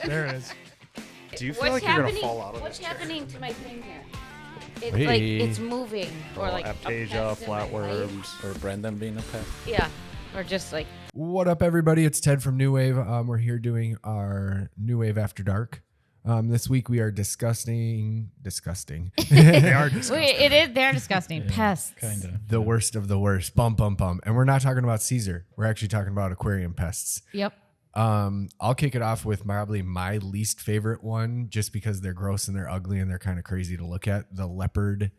There it is. Do you feel like you're gonna fall out of What's this chair? happening to my thing here? It's Hey. like it's moving, or Oh, like a aptasia, pest in my life. flatworms. Or Brendan being a pest. Yeah, or just like What up, everybody? It's Ted from New Wave. We're here doing our New Wave After Dark. This week we are discussing. They are disgusting. Wait, they're disgusting. Pests. Kind of. The worst of the worst. Bum, bum, bum. And we're not talking about Caesar. We're actually talking about aquarium pests. Yep. I'll kick it off with probably my least favorite one, just because they're gross and they're ugly and they're kind of crazy to look at. The leopard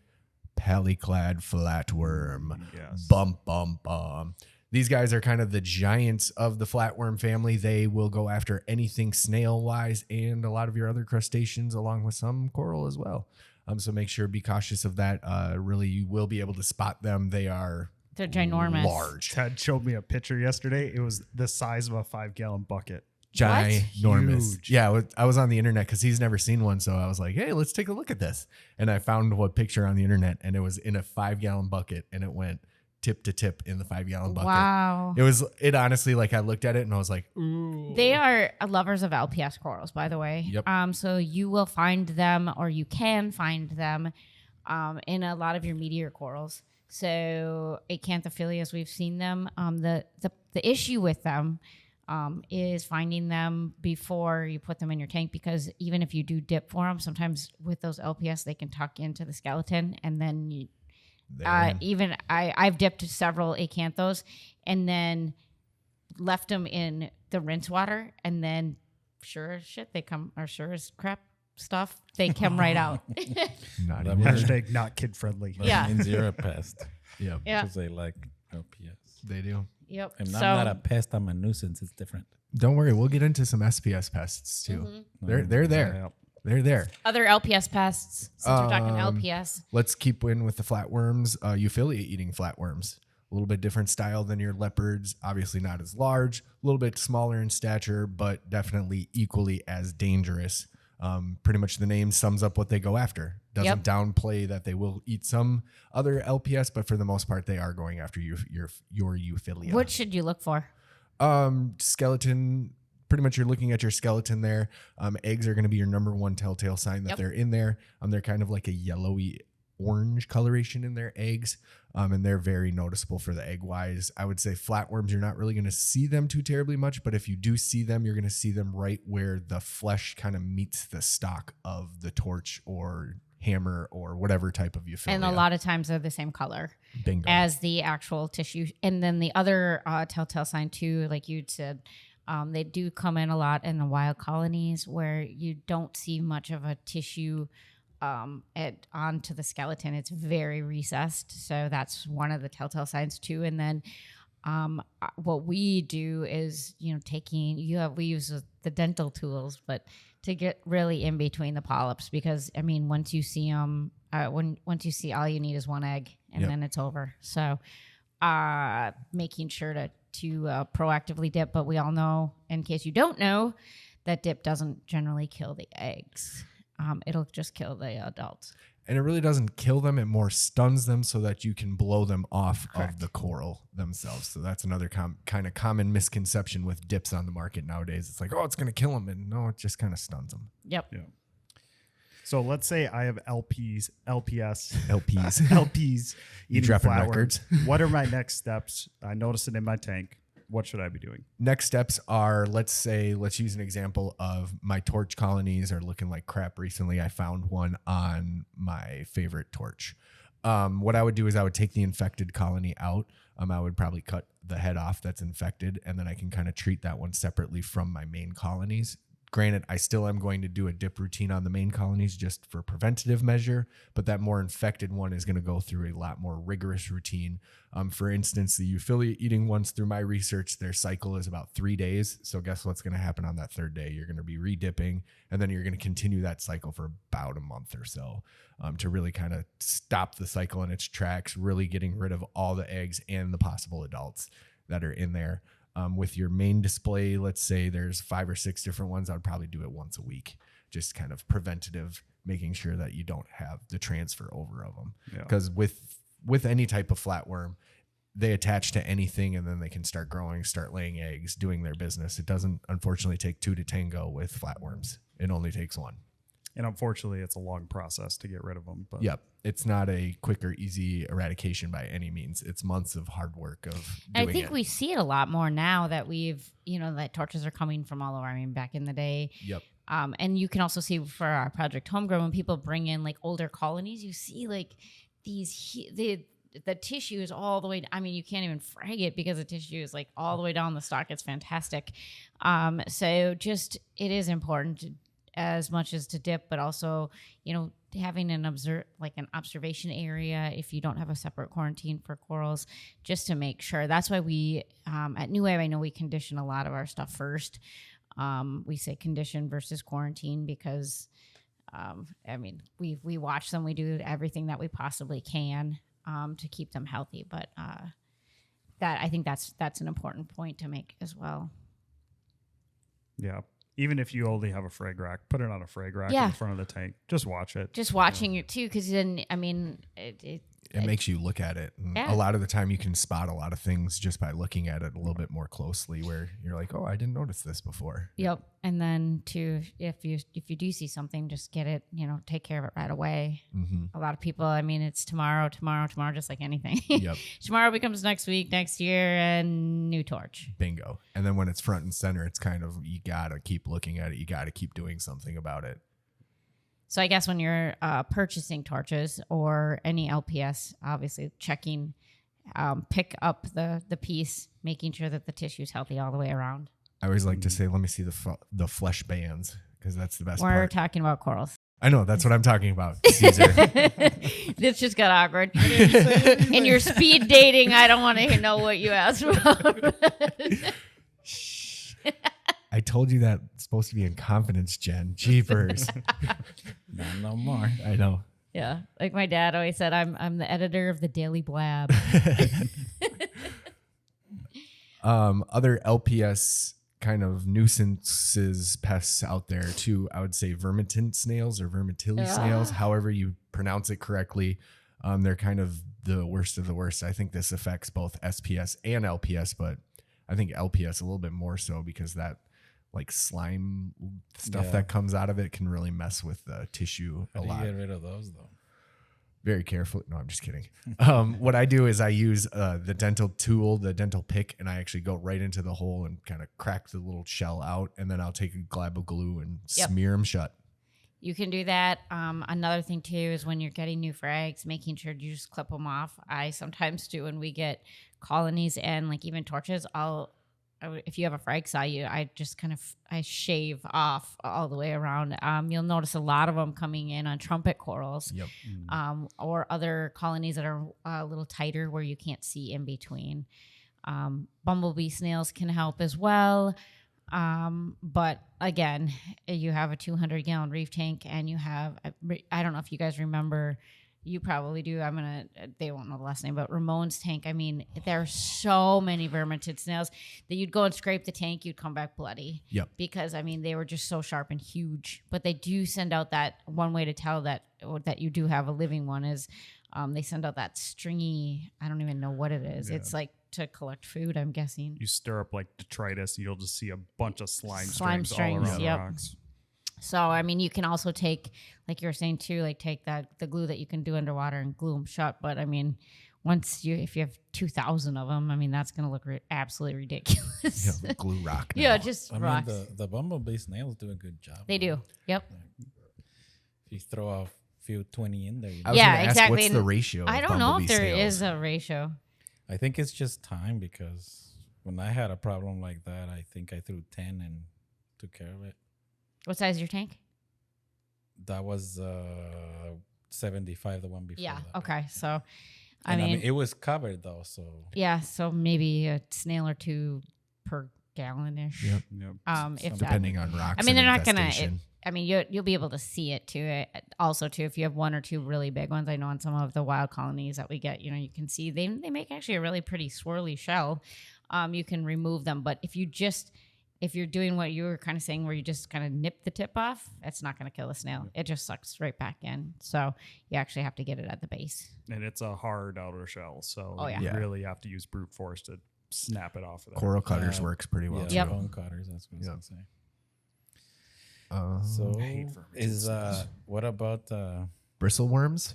paliclad flatworm. Yes. Bum, bum, bum. These guys are kind of the giants of the flatworm family. They will go after anything snail-wise and a lot of your other crustaceans, along with some coral as well. So make sure, be cautious of that. Really, you will be able to spot them. They're ginormous. large. Ted showed me a picture yesterday. It was the size of a 5-gallon bucket. Ginormous. Huge. Yeah, I was on the internet because he's never seen one. So I was like, hey, let's take a look at this. And I found one picture on the internet, and it was in a 5-gallon bucket, and it went tip to tip in the 5-gallon bucket. Wow. It honestly, like, I looked at it and I was like, ooh. They are lovers of LPS corals, by the way. Yep. So you will find them, or you can find them, in a lot of your meteor corals. So acanthophilias, we've seen them. The issue with them is finding them before you put them in your tank, because even if you do dip for them, sometimes with those LPS they can tuck into the skeleton, and then I've dipped several acanthos and then left them in the rinse water, and then sure as shit they come, or sure as crap stuff they come right out. Not That even. was- Hashtag not kid friendly. That Yeah. means you're a pest. Yep. Yeah. Because they like LPS. They do. Yep. I'm so, not a pest. I'm a nuisance. It's different. Don't worry, we'll get into some SPS pests too. Mm-hmm. They're there. Yeah. They're there. other LPS pests, since we're talking LPS. Let's keep in with the flatworms. Euphilia eating flatworms. A little bit different style than your leopards. Obviously not as large. A little bit smaller in stature, but definitely equally as dangerous. Pretty much the name sums up what they go after. Doesn't downplay that they will eat some other LPS, but for the most part, they are going after your Euphilia. What should you look for? Skeleton. Pretty much you're looking at your skeleton there. Eggs are going to be your number one telltale sign that they're in there. They're kind of like a yellowy orange coloration in their eggs. And they're very noticeable for the egg wise. I would say flatworms, you're not really going to see them too terribly much, but if you do see them, you're going to see them right where the flesh kind of meets the stalk of the torch or hammer or whatever type of Euphilia. And a lot of times they're the same color Bingo. as the actual tissue. And then the other telltale sign too, like you'd said, they do come in a lot in the wild colonies where you don't see much of a tissue onto the skeleton. It's very recessed. So that's one of the telltale signs too. And then what we do is, we use the dental tools, but to get really in between the polyps, because I mean, once you see them, once you see, all you need is one egg, and then it's over. So making sure to proactively dip, but we all know, in case you don't know, that dip doesn't generally kill the eggs. It'll just kill the adults. And it really doesn't kill them. It more stuns them so that you can blow them off of the coral themselves. So that's another kind of common misconception with dips on the market nowadays. It's like, oh, it's going to kill them. And no, it just kind of stuns them. Yep. Yeah. So let's say I have LPS, LPs. LPs You eating dropping flatworms. records? What are my next steps? I noticed it in my tank. What should I be doing? Next steps are, let's use an example of my torch colonies are looking like crap. Recently, I found one on my favorite torch. What I would do is I would take the infected colony out. I would probably cut the head off that's infected, and then I can kind of treat that one separately from my main colonies. Granted, I still am going to do a dip routine on the main colonies just for preventative measure, but that more infected one is going to go through a lot more rigorous routine. For instance, the Euphilia eating ones, through my research, their cycle is about 3 days. So guess what's going to happen on that third day? You're going to be re-dipping, and then you're going to continue that cycle for about a month or so to really kind of stop the cycle in its tracks, really getting rid of all the eggs and the possible adults that are in there. With your main display, let's say there's 5 or 6 different ones, I would probably do it once a week, just kind of preventative, making sure that you don't have the transfer over of them. Because with any type of flatworm, they attach to anything and then they can start growing, start laying eggs, doing their business. It doesn't unfortunately take two to tango with flatworms. It only takes one. And unfortunately, it's a long process to get rid of them. But Yep. It's not a quick or easy eradication by any means. It's months of hard work of doing I think it. we see it a lot more now that we've, that torches are coming from all over. I mean, back in the day. Yep. And you can also see for our Project Homegrown, when people bring in like older colonies, you see like the tissue is all the way. I mean, you can't even frag it because the tissue is like all the way down the stalk. It's fantastic. So just it is important as much as to dip, but also having an observation area if you don't have a separate quarantine for corals, just to make sure. That's why we at New Wave, I know we condition a lot of our stuff first. We say condition versus quarantine because we watch them. We do everything that we possibly can to keep them healthy. But that I think that's an important point to make as well. yeah. Even if you only have a frag rack, put it on a frag rack in front of the tank. Just watch it. Just watching it too, because then it makes you look at it. And a lot of the time you can spot a lot of things just by looking at it a little bit more closely where you're like, oh, I didn't notice this before. Yep. And then too, if you do see something, just get it, take care of it right away. Mm-hmm. A lot of people, it's tomorrow, just like anything. Yep. Tomorrow becomes next week, next year, and new torch. Bingo. And then when it's front and center, it's kind of, you got to keep looking at it. You got to keep doing something about it. So I guess when you're purchasing torches or any LPS, obviously checking, pick up the piece, making sure that the tissue is healthy all the way around. I always like to say, let me see the flesh bands, because that's the best We're part. talking about corals. I know, that's what I'm talking about, Caesar. This just got awkward. In your speed dating, I don't want to know what you asked about. I told you that it's supposed to be in confidence, Jen. Jeepers. Not no more. I know. Yeah, like my dad always said, I'm the editor of the Daily Blab. Other LPS kind of nuisances, pests out there too, I would say vermitent snails or vermitilli snails, however you pronounce it correctly. They're kind of the worst of the worst. I think this affects both SPS and LPS, but I think LPS a little bit more so because that like slime stuff that comes out of it can really mess with the tissue How a do lot. you get rid of those though? Very carefully. No, I'm just kidding. What I do is I use the dental tool, the dental pick, and I actually go right into the hole and kind of crack the little shell out. And then I'll take a glab of glue and smear them shut. You can do that. Another thing too is when you're getting new frags, making sure you just clip them off. I sometimes do when we get colonies and like even torches. If you have a frag saw, I just I shave off all the way around. You'll notice a lot of them coming in on trumpet corals, Yep. or other colonies that are a little tighter where you can't see in between. Bumblebee snails can help as well. But again, you have a 200-gallon reef tank and you have, I don't know if you guys remember, you probably do. They won't know the last name, but Ramon's tank. I mean, there are so many vermitid snails that you'd go and scrape the tank, you'd come back bloody. Yep. Because they were just so sharp and huge. But they do send out that one way to tell that you do have a living one is they send out that stringy, I don't even know what it is. Yeah. It's like to collect food, I'm guessing. You stir up like detritus, and you'll just see a bunch of slime Strings, all around yep. the rocks. So, you can also take, like you were saying too, like take the glue that you can do underwater and glue them shut. But if you have 2,000 of them, that's going to look absolutely ridiculous. Yeah, glue rock. now. Yeah, just I rocks. mean, the bumblebee snails do a good job. They do. Yep. If you throw a few 20 in there, I was Yeah, gonna ask, exactly. what's the ratio? I of don't know if bumblebee there snails? is a ratio. I think it's just time because when I had a problem like that, I think I threw 10 and took care of it. What size is your tank? That was 75, the one before. Yeah. that. Okay. So, And it was covered though, so yeah. So maybe a snail or two per gallon-ish. Yep. Yep. If that. Depending on rocks. They're and not gonna. infestation. You'll be able to see it too. Also, too, if you have one or two really big ones, I know on some of the wild colonies that we get, you can see they make actually a really pretty swirly shell. You can remove them, but if you just if you're doing what you were kind of saying, where you just kind of nip the tip off, it's not going to kill the snail. It just sucks right back in. So you actually have to get it at the base. And it's a hard outer shell, so yeah. you really have to use brute force to snap it off of there. Coral cutters works pretty well. Yeah, Yep. bone cutters. That's what I was gonna say. So I hate vermin Is snails. what about bristle worms?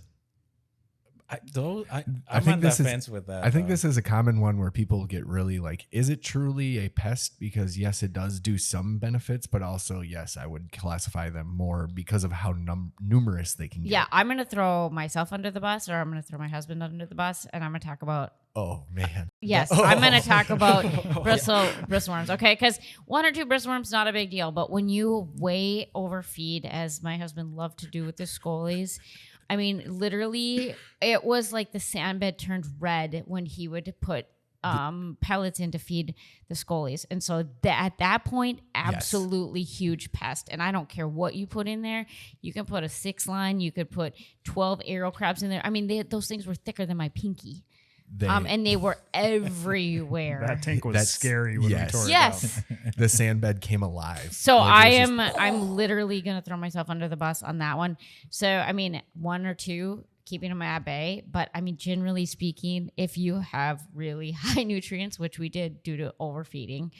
I'm think on this the is- fence with that. I think this is a common one where people get really like, is it truly a pest? Because yes, it does do some benefits, but also yes, I would classify them more because of how numerous they can get. Yeah, I'm going to throw myself under the bus, or I'm going to throw my husband under the bus, and I'm going to talk about. Oh man. Yes, I'm going to talk about bristleworms. Okay, because 1 or 2 bristleworms not a big deal, but when you way overfeed, as my husband loved to do with the scolies, I mean, literally, it was like the sand bed turned red when he would put pellets in to feed the scolies. And so at that point, absolutely huge pest. And I don't care what you put in there. You can put a 6-line. You could put 12 arrow crabs in there. I mean, those things were thicker than my pinky. And they were everywhere. That tank was That's- scary when we tore it Yes. The sand bed came alive. So Like, it was just- I'm literally going to throw myself under the bus on that one. So, I mean, 1 or 2, keeping them at bay. But I mean, generally speaking, if you have really high nutrients, which we did due to overfeeding,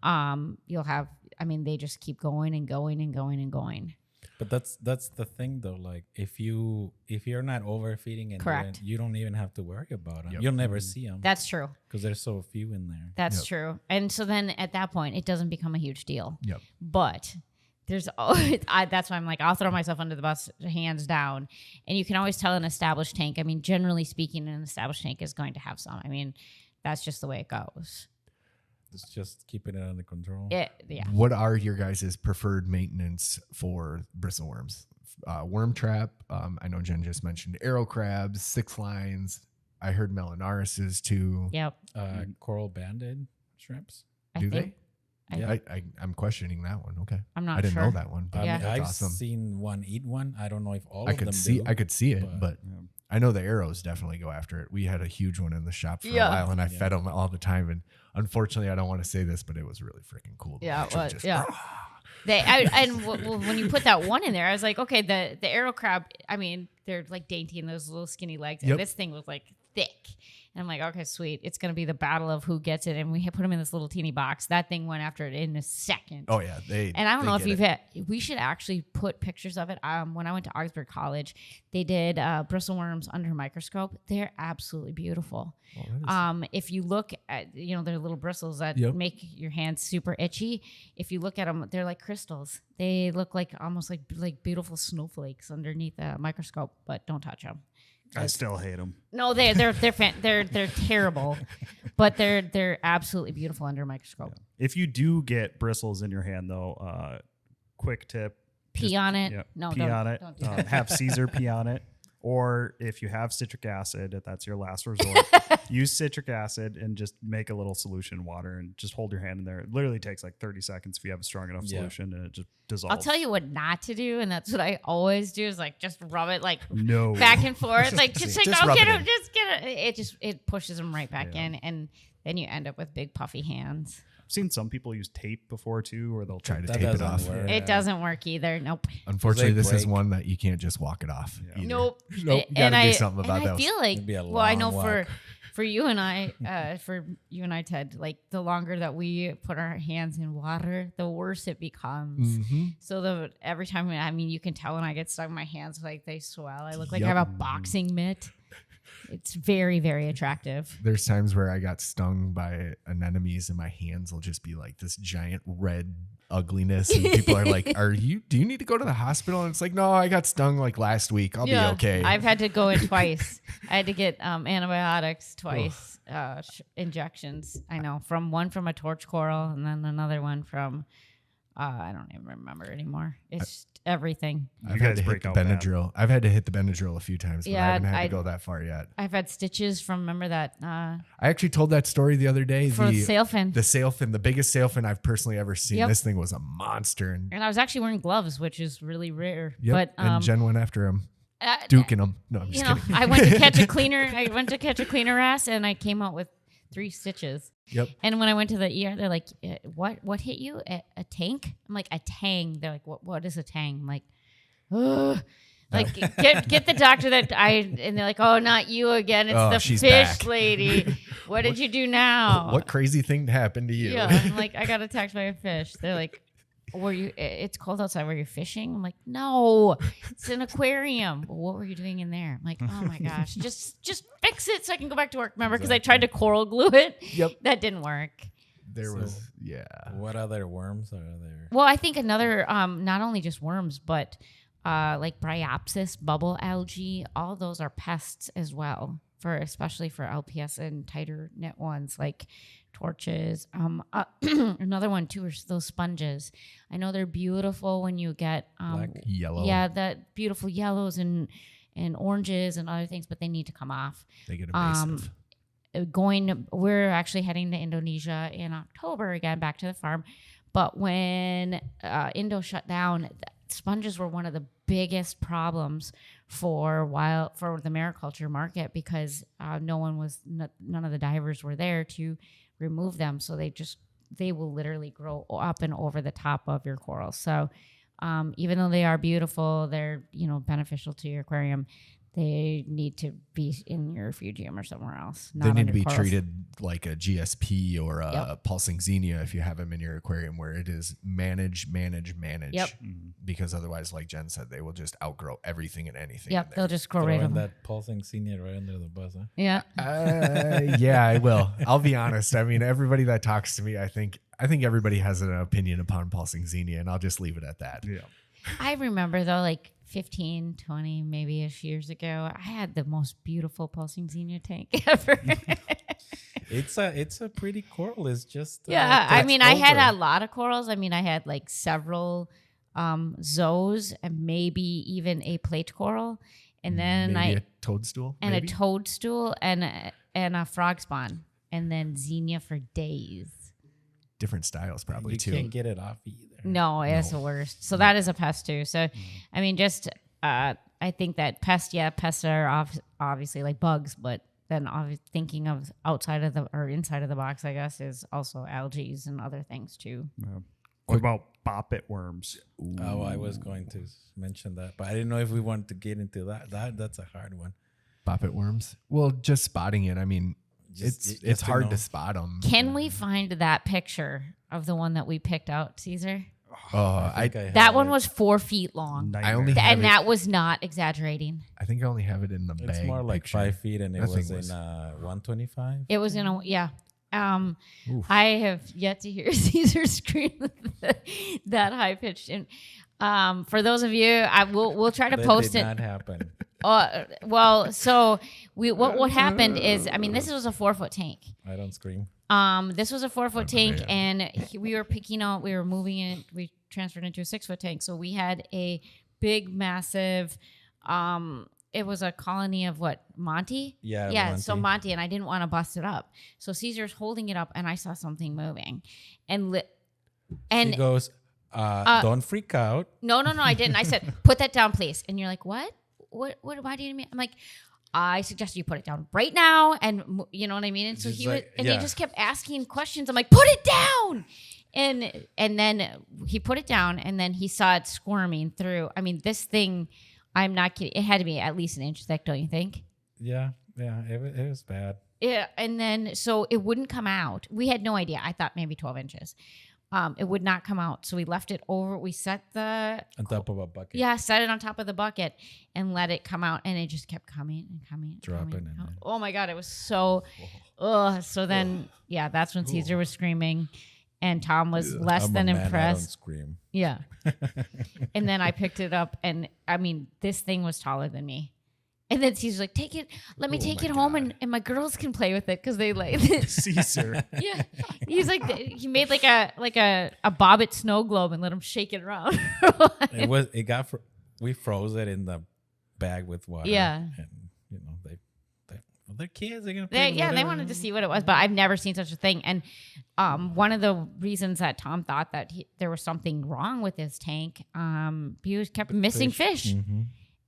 you'll have, I mean, they just keep going and going and going and going. But that's the thing though. Like if you're not overfeeding and Correct. you don't even have to worry about them. Yep. You'll never see them That's true. because there's so few in there. That's Yep. true. And so then at that point, it doesn't become a huge deal. Yep. But there's always, that's why I'm like, I'll throw myself under the bus hands down. And you can always tell an established tank. I mean, generally speaking, an established tank is going to have some. I mean, that's just the way it goes. It's just keeping it under control. Yeah. What are your guys' preferred maintenance for bristleworms? Worm trap. I know Jen just mentioned arrow crabs, 6-lines. I heard melanarises too. Yep. Coral banded shrimps. Do think- they? I'm questioning that one. Okay. I'm not I didn't sure. know that one. But Yeah. that's I've awesome. seen one eat one. I don't know if all I of them could see do. I could see it, but- but I know the arrows definitely go after it. We had a huge one in the shop for Yeah. a while, and I fed them all the time. And unfortunately, I don't want to say this, but it was really freaking cool. to Yeah, watch it 'em was, just- yeah. When you put that one in there, I was like, okay, the arrow crab, I mean, they're like dainty and those little skinny legs. Yep. And this thing was like thick. And I'm like, okay, sweet. It's going to be the battle of who gets it. And we put them in this little teeny box. That thing went after it in a second. Oh yeah, And I don't they know if get you've it. had, we should actually put pictures of it. When I went to Augsburg College, they did bristleworms under a microscope. They're absolutely beautiful. Oh, that is- If you look at, their little bristles that Yep. make your hands super itchy. If you look at them, they're like crystals. They look like almost like beautiful snowflakes underneath a microscope, but don't touch them. I still hate them. No, they're terrible, but they're absolutely beautiful under a microscope. If you do get bristles in your hand, though, quick tip: Pee on it. yeah, No, pee don't, on it. Don't do that. Have Caesar pee on it, or if you have citric acid, if that's your last resort, use citric acid and just make a little solution in water and just hold your hand in there. It literally takes like 30 seconds if you have a strong enough Yeah. solution, and it just dissolves. I'll tell you what not to do, and that's what I always do is like just rub it like No. back and forth, like just like Just oh rub get it it, in. just get it. It pushes them right back Yeah. in, and then you end up with big puffy hands. I've seen some people use tape before too, or they'll Try to That tape it doesn't off. work. It doesn't work either. Nope. Unfortunately, They this is break. one that you can't just walk it off. Yeah. either. Nope. Nope. You gotta do something about and that. I feel like, It'd be a well, I know long for walk. for you and I, Ted, like the longer that we put our hands in water, the worse it becomes. Mhm. So every time, I mean, you can tell when I get stung, my hands like they swell. I look like I Yep. have a boxing mitt. It's very, very attractive. There's times where I got stung by anemones and my hands will just be like this giant red ugliness. And people are like, do you need to go to the hospital? And it's like, no, I got stung like last week. I'll be okay. I've had to go in twice. I had to get antibiotics twice, injections. I know, one from a torch coral and then another one from, I don't even remember anymore. It's everything. I've You had guys to hit break the out bad. Benadryl. I've had to hit the Benadryl a few times, but Yeah, I haven't had I- to go that far yet. I've had stitches from, remember that, I actually told that story the other day. for sailfin. The sailfin, the biggest sailfin I've personally ever seen. Yep. This thing was a monster. And And I was actually wearing gloves, which is really rare. yep, But and Jen went after him, uh, duking him. No, I'm just you know, kidding. I went to catch a cleaner. I went to catch a cleaner ass, and I came out with 3 stitches. Yep. And when I went to the ER, they're like, what hit you? A tank? I'm like, a tang. They're like, what is a tang? I'm like, ugh. Like, get the doctor and they're like, oh, not you again. It's the she's fish back. lady. What did you do now? What crazy thing happened to you? Yeah. I'm like, I got attacked by a fish. They're like, it's cold outside. Were you fishing? I'm like, no, it's an aquarium. Well, what were you doing in there? I'm like, oh my gosh, just fix it so I can go back to work. Remember, because I tried to coral glue it. Yep. That didn't work. What other worms are there? Well, I think another, not only just worms, but like bryopsis, bubble algae, all those are pests as well, especially for LPS and tighter knit ones like torches. Another one too is those sponges. I know they're beautiful when you get yellow. Yeah, that beautiful yellows and oranges and other things, but they need to come off. They get invasive. We're actually heading to Indonesia in October again, back to the farm. But when Indo shut down, sponges were one of the biggest problems for the mariculture market because none of the divers were there to remove them. So they will literally grow up and over the top of your corals. So even though they are beautiful, they're beneficial to your aquarium. They need to be in your refugium or somewhere else. They need to be treated like a GSP or a pulsing xenia if you have them in your aquarium, where it is manage. Yep. Because otherwise, like Jen said, they will just outgrow everything and anything. Yep, they'll just grow right in over. that pulsing senior right under the bus, huh? Yeah. Yeah, I will. I'll be honest. I mean, everybody that talks to me, I think everybody has an opinion upon pulsing xenia, and I'll just leave it at that. Yeah. I remember though, like 15, 20, maybe-ish years ago, I had the most beautiful pulsing xenia tank ever. It's a pretty coral. It's just I mean, I had a lot of corals. I mean, I had like several zoes and maybe even a plate coral, and then maybe a toadstool, and maybe? A toadstool and a frog spawn, and then xenia for days. Different styles, probably too. You can't get it off either. No, it's the worst. So that is a pest too. So, I mean, just I think that pests are obviously like bugs, but then thinking of outside of or inside of the box, I guess, is also algae and other things too. What about boppet worms? Ooh. Oh, I was going to mention that, but I didn't know if we wanted to get into that. That's a hard one. Boppet worms? Well, just spotting it. I mean, it's hard to spot them. Can we find that picture of the one that we picked out, Caesar? Oh, that one was 4 feet long. I only have that was not exagerating. I think I only have it in the bag. It's more like picture. 5 feet, and it was in 125. It was in I have yet to hear Caesar scream that high pitched. And for those of you, we'll try to post that it. Did not happen. Well, so what happened is, I mean, this was a 4-foot tank. I don't scream. This was a 4-foot tank, and we were moving it. We transferred into a 6-foot tank. So we had a big, massive, it was a colony of Monty? Yeah. Monty. So Monty, and I didn't want to bust it up. So Caesar's holding it up, and I saw something moving. And he goes, don't freak out. No, I didn't. I said, put that down, please. And you're like, what? Why do you mean? I'm like, I suggest you put it down right now. And you know what I mean? And so he just kept asking questions. I'm like, put it down. And then he put it down, and then he saw it squirming through. I mean, this thing, I'm not kidding. It had to be at least an inch thick, don't you think? Yeah. It was bad. Yeah. And then, so it wouldn't come out. We had no idea. I thought maybe 12 inches. It would not come out. So we left it over. We set on top of a bucket. Yeah, set it on top of the bucket and let it come out. And it just kept coming and coming. Dropping. Oh my God. It was so, so then, that's when Caesar was screaming and Tom was less than impressed. I don't scream. Yeah. And then I picked it up, and I mean, this thing was taller than me. And then Caesar's like, take it, let me take it home and my girls can play with it because they like Caesar. Yeah. He's like, he made like a bobbit snow globe and let him shake it around. We froze it in the bag with water. Yeah. And they're kids. They're gonna play with they wanted to see what it was, but I've never seen such a thing. And one of the reasons that Tom thought that there was something wrong with his tank, he kept missing fish. Mm-hmm.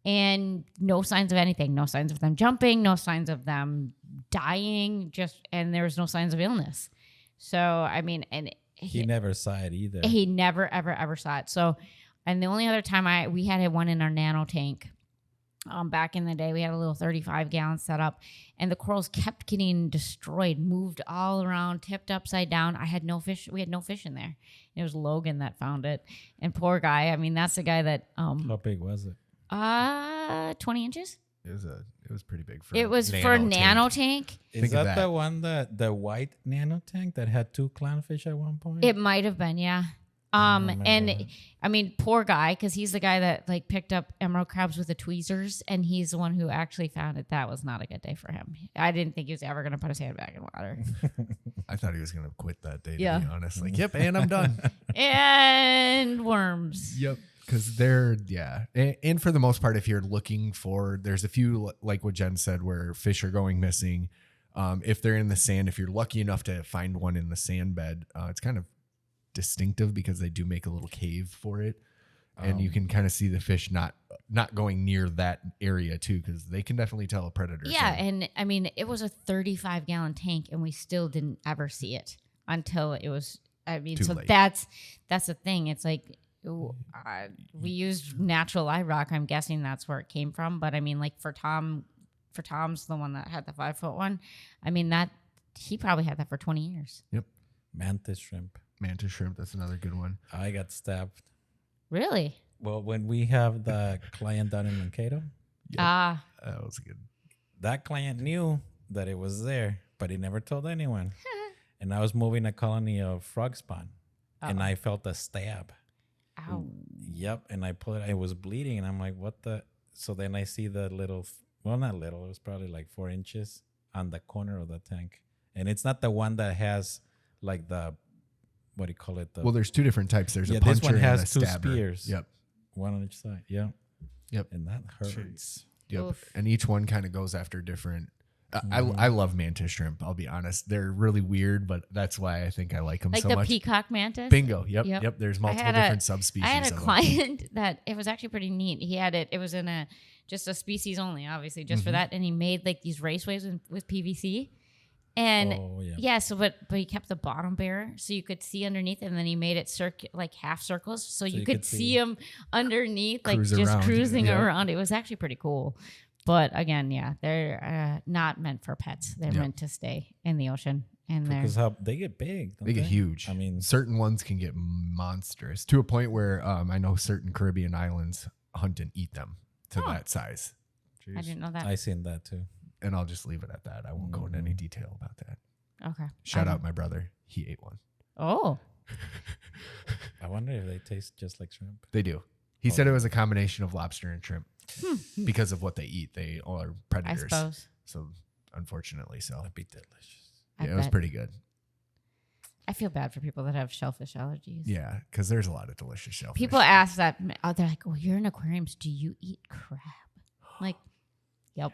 and no signs of anything, no signs of them jumping, no signs of them dying, and there was no signs of illness. So, I mean, and he never saw it either. he never, ever saw it. So, and the only other time we had one in our nano tank, back in the day, we had a little 35-gallon setup, and the corals kept getting destroyed, moved all around, tipped upside down. I had no fish. We had no fish in there. It was Logan that found it, and poor guy. I mean, that's the guy that. How big was it? 20 inches. It was pretty big for. It was for a nano tank. Is that the one the white nano tank that had 2 clownfish at one point? It might have been, yeah. And I mean, poor guy, because he's the guy that like picked up emerald crabs with the tweezers, and he's the one who actually found it. That was not a good day for him. I didn't think he was ever going to put his hand back in water. I thought he was going to quit that day. Yeah. To be honest, like, yep, and I'm done. And worms. Yep. Because they're, and for the most part, if you're looking for, there's a few, like what Jen said, where fish are going missing. If they're in the sand, if you're lucky enough to find one in the sand bed, it's kind of distinctive because they do make a little cave for it. And you can kind of see the fish not going near that area too, because they can definitely tell a predator. Yeah, and I mean, it was a 35-gallon tank, and we still didn't ever see it until it was, I mean, Too late. that's the thing. It's like, we used natural eye rock. I'm guessing that's where it came from. But I mean, like for Tom's the one that had the 5-foot one. I mean, that he probably had that for 20 years. Yep. Mantis shrimp. Mantis shrimp. That's another good one. I got stabbed. Really? Well, when we have the client down in Mankato, That was good. that client knew that it was there, but he never told anyone. And I was moving a colony of frog spawn, and I felt a stab. Ow. Yep, and I pulled it. It was bleeding, and I'm like, "What the?" So then I see the little, well, not little. It was probably like 4 inches on the corner of the tank, and it's not the one that has like the, what do you call it? Well, there's 2 different types. There's a this puncher one and has a 2 stabber. spears. Yep. One on each side. Yeah. Yep. And that hurts. Yep. Oof. And each one kind of goes after different. I love mantis shrimp. I'll be honest. They're really weird, but that's why I think I like them Like so the much. peacock mantis? Bingo. Yep. Yep. Yep. There's multiple had a- different subspecies. I had a of them. client that it was actually pretty neat. He had it. It was in just a species only, obviously, just for that. And he made like these raceways with PVC. And Oh, yeah. yeah, so but he kept the bottom bare so you could see underneath, and then he made it like half circles so you could see him underneath, like Cruise just around. cruising Yeah. around. It was actually pretty cool. But again, yeah, they're not meant for pets. They're Yeah. meant to stay in the ocean, and they're Because how they get big. Don't They get huge. I mean, certain ones can get monstrous to a point where I know certain Caribbean islands hunt and eat them to that size. I didn't know that. I seen that too. And I'll just leave it at that. I won't go into any detail about that. Okay. Shout out my brother. He ate one. Oh, I wonder if they taste just like shrimp. They do. He said it was a combination of lobster and shrimp because of what they eat. They all are I predators. suppose. So unfortunately, so That'd be delicious. I yeah, it was bet. pretty good. I feel bad for people that have shellfish allergies. Yeah, because there's a lot of delicious shellfish. People ask that. They're like, "Well, you're in aquariums. Do you eat crab?" I'm like, yep.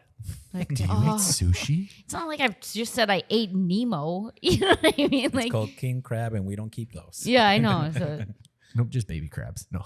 Like, Do you oh. eat sushi? It's not like I've just said I ate Nemo. You know what I mean? It's Like, called king crab, and we don't keep those. yeah, I know. So, Nope, just baby crabs. No.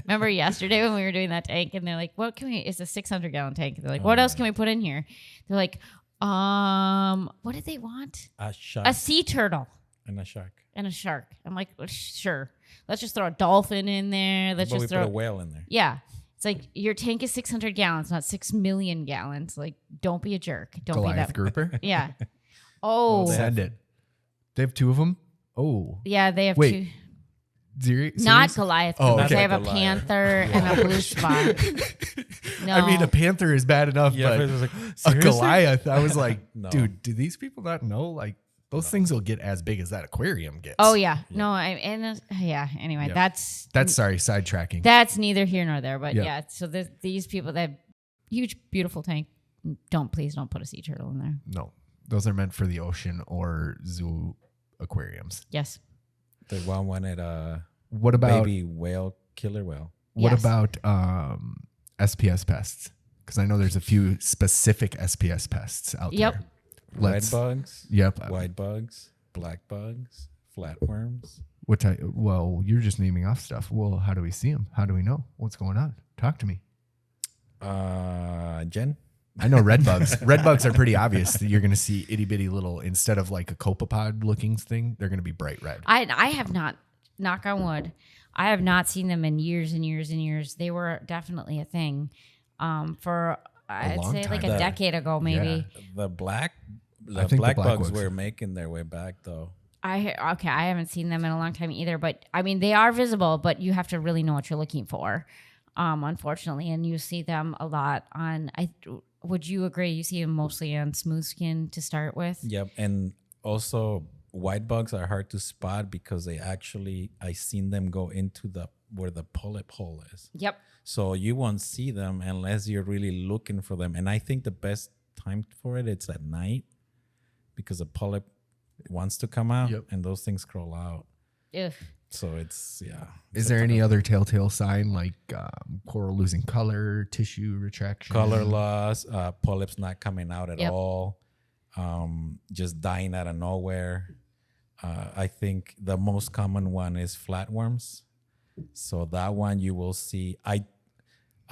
remember yesterday when we were doing that tank, and they're like, "What can we?" It's a 600-gallon tank. They're like, "What else can we put in here?" They're like, what did they want? A shark A sea turtle and a shark. and a shark. I'm like, well, sure. Let's just throw a dolphin in there. Let's But we just put a throw. whale in there. Yeah. It's like your tank is 600 gallons, not 6 million gallons. Like, don't be a jerk. Don't Goliath be that. grouper. Yeah. Oh, Send it. They have 2 of them. Oh, yeah. They have Wait. 2. serious? Not Goliath. Oh, Gopers. okay. They have a Goliath. panther and a blue spot. No. I mean, a panther is bad enough, Yeah, but it was like, a seriously? Goliath. I was like, No. dude, do these people not know? Like, those things will get as big as that aquarium gets. Oh yeah. No. Yeah. Anyway, Yep. that's Sorry, sidetracking. that's neither here nor there. But Yep. yeah. So these people that have huge, beautiful tank. Please don't put a sea turtle in there. No, those are meant for the ocean or zoo aquariums. Yes. The one wanted a What about baby whale, killer whale. what Yes. about SPS pests? Because I know there's a few specific SPS pests out Yep. there. Red bugs, Yep. white bugs, black bugs, flatworms. What type? Well, you're just naming off stuff. Well, how do we see them? How do we know what's going on? Talk to me. Jen? I know red bugs. Red bugs are pretty obvious. You're going to see itty bitty little, instead of like a copepod looking thing, they're going to be bright red. I have not, knock on wood, I have not seen them in years and years and years. They were definitely a thing for, I'd long say like a time. decade ago, maybe. The black I think the black black bugs ones. were making their way back though. I haven't seen them in a long time either, but I mean they are visible, but you have to really know what you're looking for, unfortunately, and you see them a lot on. Would you agree? You see them mostly on smooth skin to start with. Yep, and also white bugs are hard to spot because I seen them go into where the polyp hole is. Yep. So you won't see them unless you're really looking for them. And I think the best time for it's at night because the polyp wants to come out and those things crawl out. Ugh. So it's, yeah. Is there any other telltale sign like coral losing color, tissue retraction? Color loss, polyps not coming out at Yep. all, just dying out of nowhere. I think the most common one is flatworms. So that one you will see. I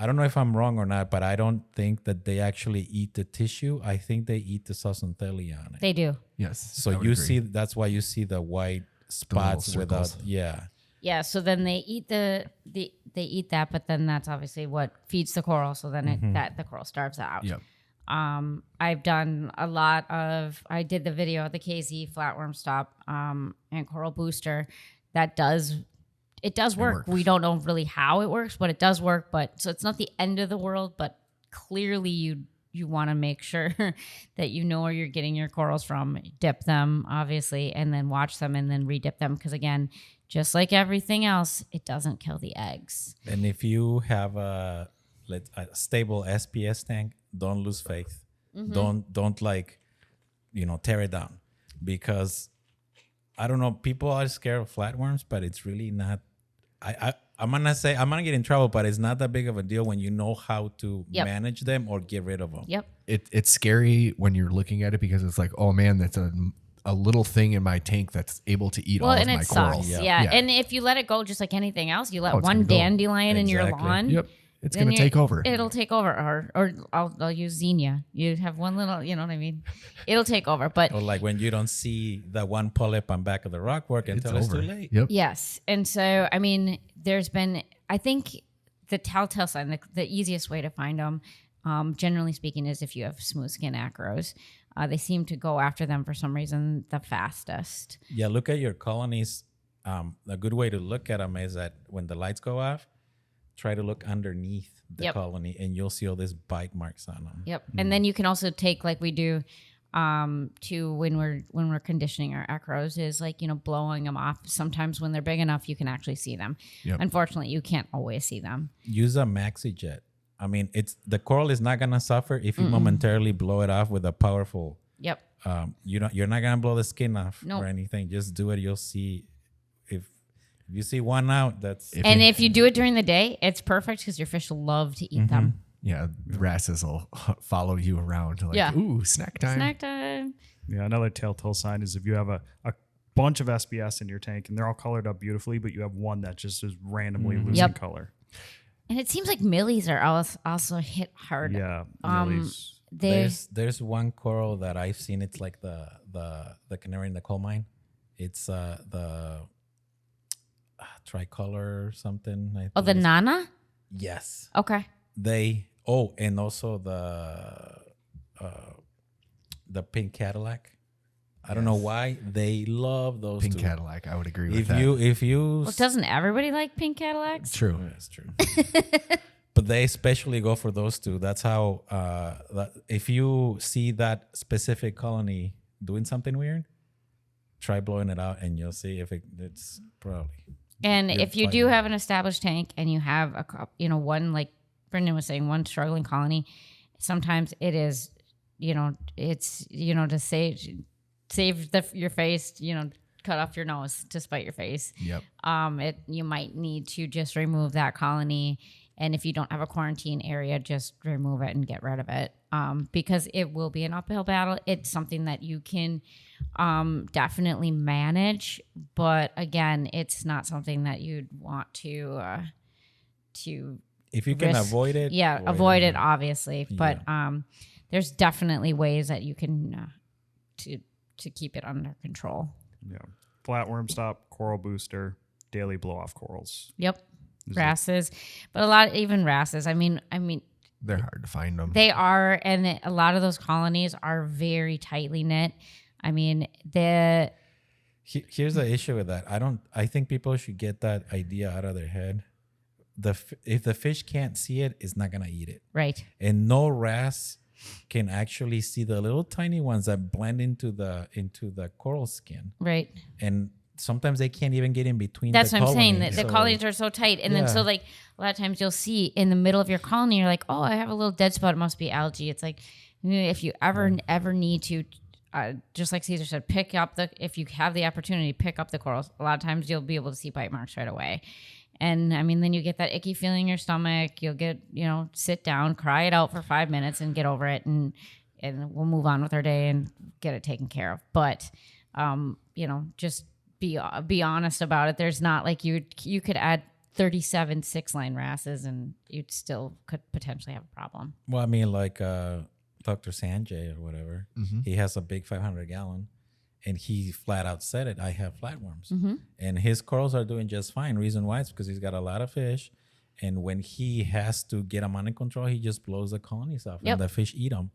don't know if I'm wrong or not, but I don't think that they actually eat the tissue. I think they eat the zooxanthellae on it. They do. Yes. So I would you agree. see, that's why you see the white spots without, circles. yeah. Yeah. So then they eat they eat that, but then that's obviously what feeds the coral. So then the coral starves out. Yep. I've done a lot of. I did the video of the KZ flatworm stop and coral booster. It does work. works. We don't know really how it works, but it does work. But so it's not the end of the world, but clearly you want to make sure that you know where you're getting your corals from. Dip them, obviously, and then watch them and then redip them. Because again, just like everything else, it doesn't kill the eggs. And if you have a stable SPS tank, don't lose faith. Don't like, tear it down, because I don't know, people are scared of flatworms, but it's really not. I'm gonna get in trouble, but it's not that big of a deal when you know how to manage them or get rid of them. Yep. It's scary when you're looking at it because it's like, oh man, that's a little thing in my tank that's able to eat all of and my it coral. sucks. Yeah. And if you let it go, just like anything else, you let it's one gonna go. dandelion in your Exactly. lawn. Yep. It's then going to take over. It'll take over, or I'll use zinnia. You have one little, you know what I mean? It'll take over, but Or like when you don't see that one polyp on back of the rockwork until it's too late. Yep. yes. And so, I mean, there's been, I think the telltale sign, the easiest way to find them, generally speaking, is if you have smooth skin acros. They seem to go after them for some reason the fastest. Yeah, look at your colonies. A good way to look at them is that when the lights go off, try to look underneath the colony, and you'll see all these bite marks on them. Yep. And then you can also take, like we do to when we're conditioning our acros, is like, blowing them off. Sometimes when they're big enough, you can actually see them. Yep. Unfortunately, you can't always see them. Use a maxi jet. I mean, the coral is not gonna suffer if you momentarily blow it off with a powerful. Yep. You're not gonna blow the skin off Nope. or anything. Just do it. You'll see. If you see one out, that's If you do it during the day, it's perfect because your fish love to eat them. Yeah. The wrasses will follow you around like, ooh, snack time. Snack time. Yeah, another telltale sign is if you have a bunch of SPS in your tank and they're all colored up beautifully, but you have one that just is randomly losing Yep. color. And it seems like millies are also hit hard. Yeah. there's one coral that I've seen. It's like the canary in the coal mine. It's the tricolor or something. I Oh, the think it's- Nana? Yes. Okay. And also the pink Cadillac. I don't know why they love those Pink two. Cadillac. I would agree with If that. you Well, doesn't everybody like pink Cadillacs? True. That's true. But they especially go for those two. That's how. If you see that specific colony doing something weird, try blowing it out, and you'll see if it's probably. And You're if you do have an established tank and you have one, like Brendan was saying, one struggling colony, sometimes it is, it's to save your face, cut off your nose to spite your face. Yep. You might need to just remove that colony, and if you don't have a quarantine area, just remove it and get rid of it, because it will be an uphill battle. It's something that you can definitely manage, but again, it's not something that you'd want to if you can risk. avoid it, Yeah, avoid it obviously, but there's definitely ways that you can to keep it under control. Yeah. Flatworm stop, coral booster, daily blow off corals. Yep. Wrasses, but a lot, even wrasses. I mean, they're hard to find them. they are, and a lot of those colonies are very tightly knit. I mean, Here's the issue with that. I think people should get that idea out of their head. If the fish can't see it, it's not gonna eat it. right. And no wrasse can actually see the little tiny ones that blend into the coral skin. Right. And sometimes they can't even get in between. That's the what I'm saying. colonies. The colonies are so tight. And then so like a lot of times you'll see in the middle of your colony, you're like, oh, I have a little dead spot. It must be algae. It's like, if you ever need to, just like Caesar said, if you have the opportunity, pick up the corals. A lot of times you'll be able to see bite marks right away. And I mean, then you get that icky feeling in your stomach. You'll get, sit down, cry it out for 5 minutes and get over it. And we'll move on with our day and get it taken care of. But, just be honest about it. There's not like you could add 37 6-line wrasses and you'd still could potentially have a problem. Well, I mean, like Dr. Sanjay or whatever, he has a big 500-gallon, and he flat out said it. I have flatworms, and his corals are doing just fine. Reason why is because he's got a lot of fish, and when he has to get them under control, he just blows the colonies off, and the fish eat them.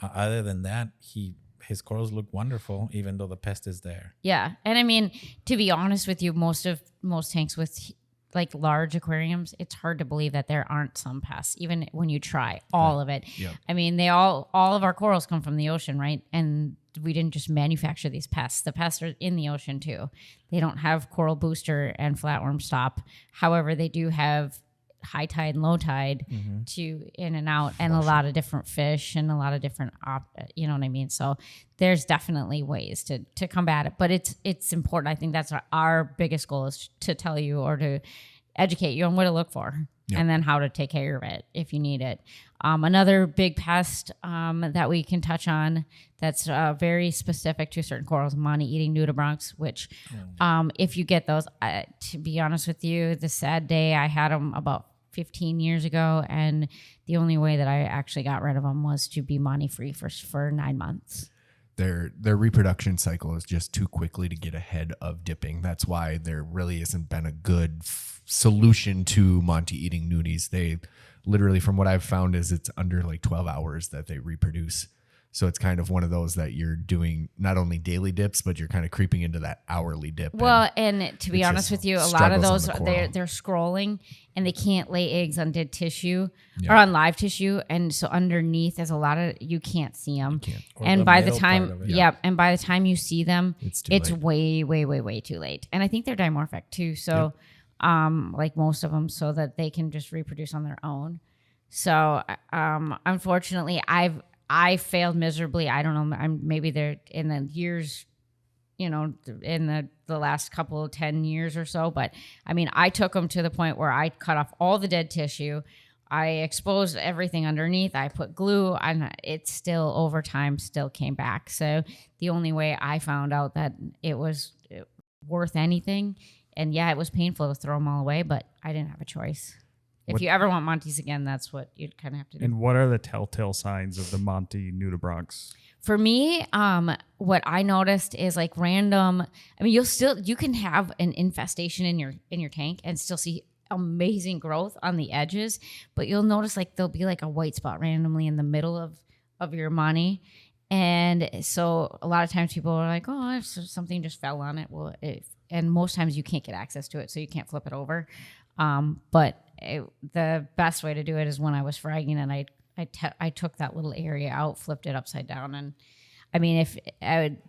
Other than that, his corals look wonderful, even though the pest is there. Yeah, and I mean, to be honest with you, most tanks with like large aquariums, it's hard to believe that there aren't some pests, even when you try all of it. Yep. I mean, all of our corals come from the ocean, right? And we didn't just manufacture these pests. The pests are in the ocean too. They don't have coral booster and flatworm stop. However, they do have high tide and low tide to in and out, and a lot of different fish and a lot of different you know what I mean? So there's definitely ways to combat it, but it's important. I think that's our biggest goal is to tell you or to educate you on what to look for and then how to take care of it if you need it. Another big pest that we can touch on that's very specific to certain corals, money-eating nudibranchs, which if you get those, to be honest with you, the sad day I had them about 15 years ago, and the only way that I actually got rid of them was to be money-free for 9 months. Their reproduction cycle is just too quickly to get ahead of dipping. That's why there really hasn't been a good solution to Monty eating nudies. They literally, from what I've found, is it's under like 12 hours that they reproduce. So it's kind of one of those that you're doing not only daily dips, but you're kind of creeping into that hourly dip. Well, and to be honest with you, a lot of those they're scrolling and they can't lay eggs on dead tissue or on live tissue, and so underneath there's a lot of you can't see them. And by the time, and by the time you see them, it's way, way, way, way too late. And I think they're dimorphic too, so like most of them, so that they can just reproduce on their own. So unfortunately, I failed miserably. I don't know. Maybe they're in the years, in the last couple of 10 years or so. But I mean, I took them to the point where I cut off all the dead tissue. I exposed everything underneath. I put glue, and it still over time still came back. So the only way I found out that it was worth anything, and it was painful to throw them all away, but I didn't have a choice. If you ever want Monties again, that's what you'd kind of have to do. And what are the telltale signs of the Monty nudibranchs? For me, what I noticed is like random. I mean, you can have an infestation in your tank and still see amazing growth on the edges, but you'll notice like there'll be like a white spot randomly in the middle of your money. And so a lot of times people are like, oh, if something just fell on it. Well, and most times you can't get access to it, so you can't flip it over. But the best way to do it is when I was fragging and I took that little area out, flipped it upside down, and I mean, if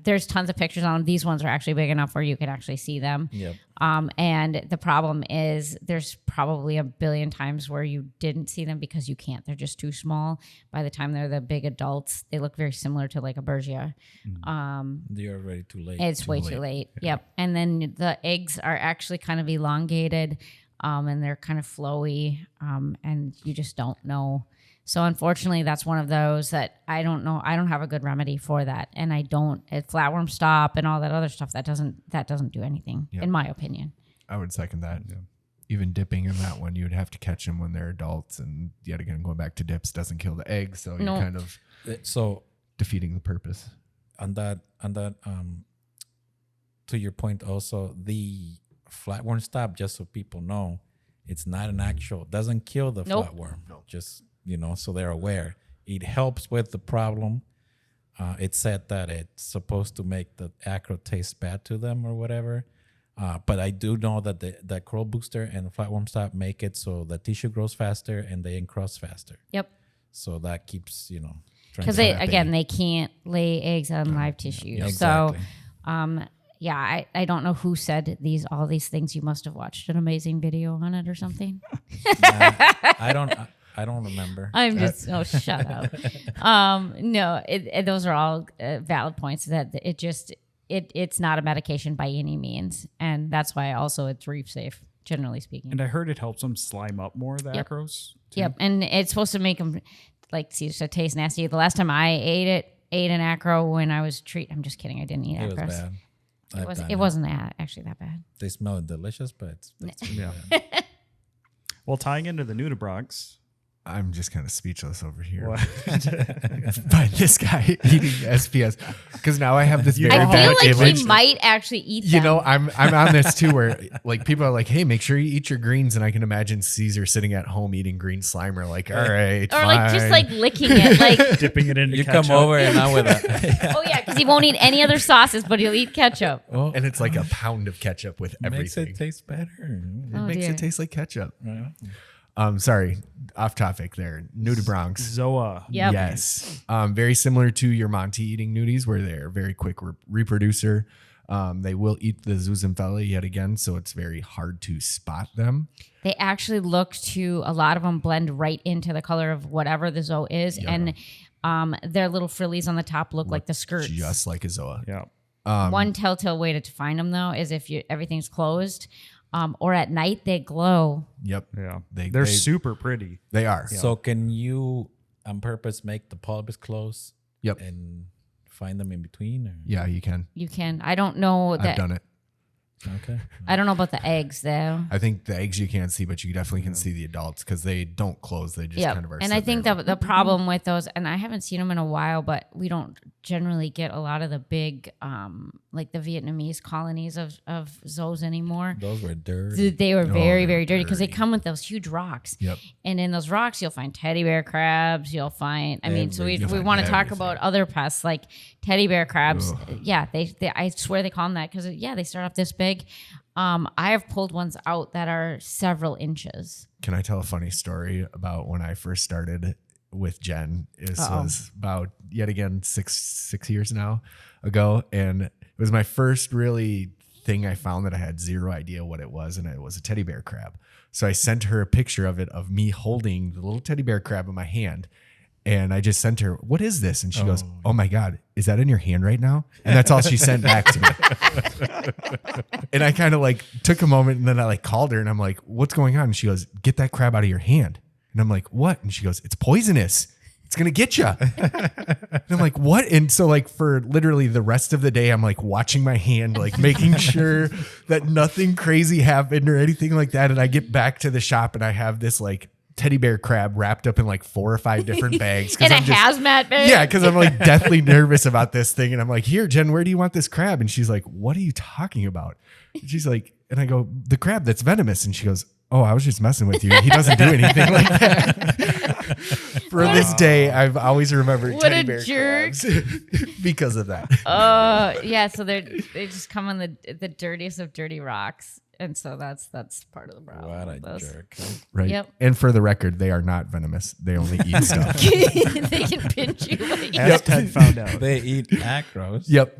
there's tons of pictures on them. These ones are actually big enough where you can actually see them. Yep. And the problem is there's probably a billion times where you didn't see them because you can't. They're just too small. By the time they're the big adults, they look very similar to like a Bergia. They're already too late. It's way too late. Yep. And then the eggs are actually kind of elongated. And they're kind of flowy, and you just don't know. So unfortunately, that's one of those that I don't know. I don't have a good remedy for that, and I don't. Flatworm stop and all that other stuff that doesn't do anything, in my opinion. I would second that. even dipping in that one, you would have to catch them when they're adults, and yet again, going back to dips doesn't kill the egg, so No. you're kind of So defeating the purpose. on that, to your point, also the flatworm stop. Just so people know, it's not an actual. Doesn't kill the Nope. flatworm. Just so they're aware. It helps with the problem. It said that it's supposed to make the acro taste bad to them or whatever. But I do know that the curl booster and the flatworm stop make it so the tissue grows faster and they encrust faster. Yep. So that keeps, Because trying to they can't lay eggs on live tissue. Yeah, So, exactly. I don't know who said all these things. You must have watched an amazing video on it or something. I don't remember. I'm just shut up. No, those are all valid points. That it's not a medication by any means, and that's why also it's reef safe, generally speaking. And I heard it helps them slime up more, the Yep. acros. too. Yep, and it's supposed to make them taste nasty. The last time I ate an acro when I was I'm just kidding. I didn't eat It was acros. bad. It wasn't actually that bad. They smell delicious, but it's Yeah. Well, tying into the nudibranchs, I'm just kind of speechless over here what- by this guy eating SPS, because now I have this very I bad feel like image. he might actually eat them. You know, I'm on this too, where like people are like, "Hey, make sure you eat your greens," and I can imagine Caesar sitting at home eating green Slimer, like, "All right, or like just fine." like licking it, like dipping it into You ketchup. come over and I'm with a oh yeah, because he won't eat any other sauces, but he'll eat ketchup. and it's like a pound of ketchup with makes everything. it taste better. It Oh, makes dear. it taste like ketchup. Yeah. Sorry, off topic there. Nudibranchs. Zoa. Yep. Yes. Very similar to your Monty eating nudies, where they're a very quick reproducer. They will eat the zooxanthellae yet again, so it's very hard to spot them. They actually look to a lot of them blend right into the color of whatever the zoe is, Yeah. and their little frillies on the top look like the skirts. Just like a zoa. Yeah. One telltale way to find them though is if everything's closed, or at night they glow. Yep. Yeah. They- They're they- super pretty. They are. So can you on purpose make the polyps close? Yep. And find them in between? Or? Yeah, you can. You can. I don't know I've that. done it. Okay. I don't know about the eggs though. I think the eggs you can't see, but you definitely can see the adults because they don't close. They just Yeah, kind of are. and I sitting think there that the problem with those, and I haven't seen them in a while, but we generally get a lot of the big, like the Vietnamese colonies of zoos anymore. Those were dirty. They were very, they're very dirty because they dirty. come with those huge rocks. Yep. And in those rocks, you'll find teddy bear crabs. You'll find, so we You'll find want to talk everything. about other pests like teddy bear crabs. Ugh. Yeah, they I swear they call them that because they start off this big. I have pulled ones out that are several inches. Can I tell a funny story about when I first started with Jen? This was about yet again six years now ago, and it was my first really thing I found that I had zero idea what it was, and it was a teddy bear crab. So I sent her a picture of it, of me holding the little teddy bear crab in my hand. And I just sent her, "What is this?" And she goes, "Oh my God, is that in your hand right now?" And that's all she sent back to me. And I kind of like took a moment, and then I like called her and I'm like, "What's going on?" And she goes, "Get that crab out of your hand." And I'm like, "What?" And she goes, "It's poisonous. It's going to get you." And I'm like, "What?" And so like for literally the rest of the day, I'm like watching my hand, like making sure that nothing crazy happened or anything like that. And I get back to the shop and I have this like teddy bear crab wrapped up in like 4 or 5 different bags. In a I'm just, hazmat bag? yeah, because I'm like deathly nervous about this thing. And I'm like, "Here, Jen, where do you want this crab?" And she's like, "What are you talking about?" And she's like, and I go, "The crab that's venomous." And she goes, "Oh, I was just messing with you. He doesn't do anything like that." For this day, I've always remembered What teddy a bear jerk. crabs because of that. Yeah, so they just come on the dirtiest of dirty rocks. And so that's part of the problem. What a with those. jerk. Right. Yep. And for the record, they are not venomous. They only eat stuff. They can pinch you. As Ted found out. They eat acros. Yep.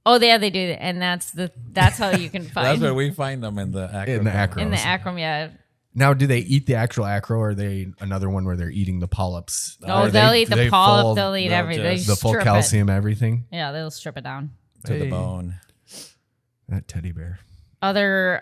Oh, yeah, they do, and that's how you can find That's where we find them in the acro. In the acro. in the acrom. Yeah, Now, do they eat the actual acro, or are they another one where they're eating the polyps? no, Are they'll they- eat do the they polyp. full- They'll eat they'll everything. They just- the full strip calcium, everything. It. Yeah, they'll strip it down. to the Hey. bone. That teddy bear. Other,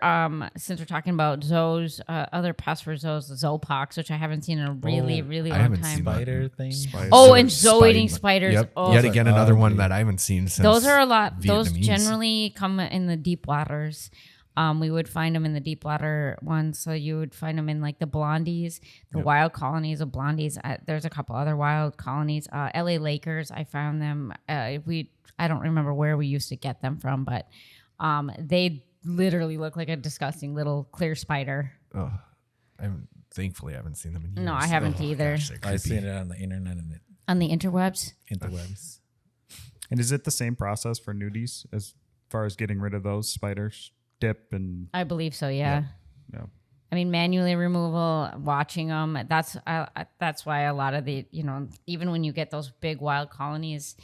since we're talking about zoos, other pests for zoos, zoopox, which I haven't seen in a really, really I long haven't time. seen that. Spider thing. Oh, and zoo-eating spiders. Yep. Oh. Yet again, another one ugly. that I haven't seen since. Those are a lot. Those Vietnamese. generally come in the deep waters. We would find them in the deep water ones. So you would find them in like the blondies, the wild colonies of blondies. There's a couple other wild colonies. LA Lakers, I found them. I don't remember where we used to get them from, but they literally look like a disgusting little clear spider. Oh, thankfully I haven't seen them in years. No, I haven't either. Gosh, they're I've seen creepy. it on the internet and On the interwebs. interwebs. And is it the same process for nudies as far as getting rid of those spiders? Dip and I believe so, yeah. yeah. I mean, manually removal, watching them. That's why a lot of the, even when you get those big wild colonies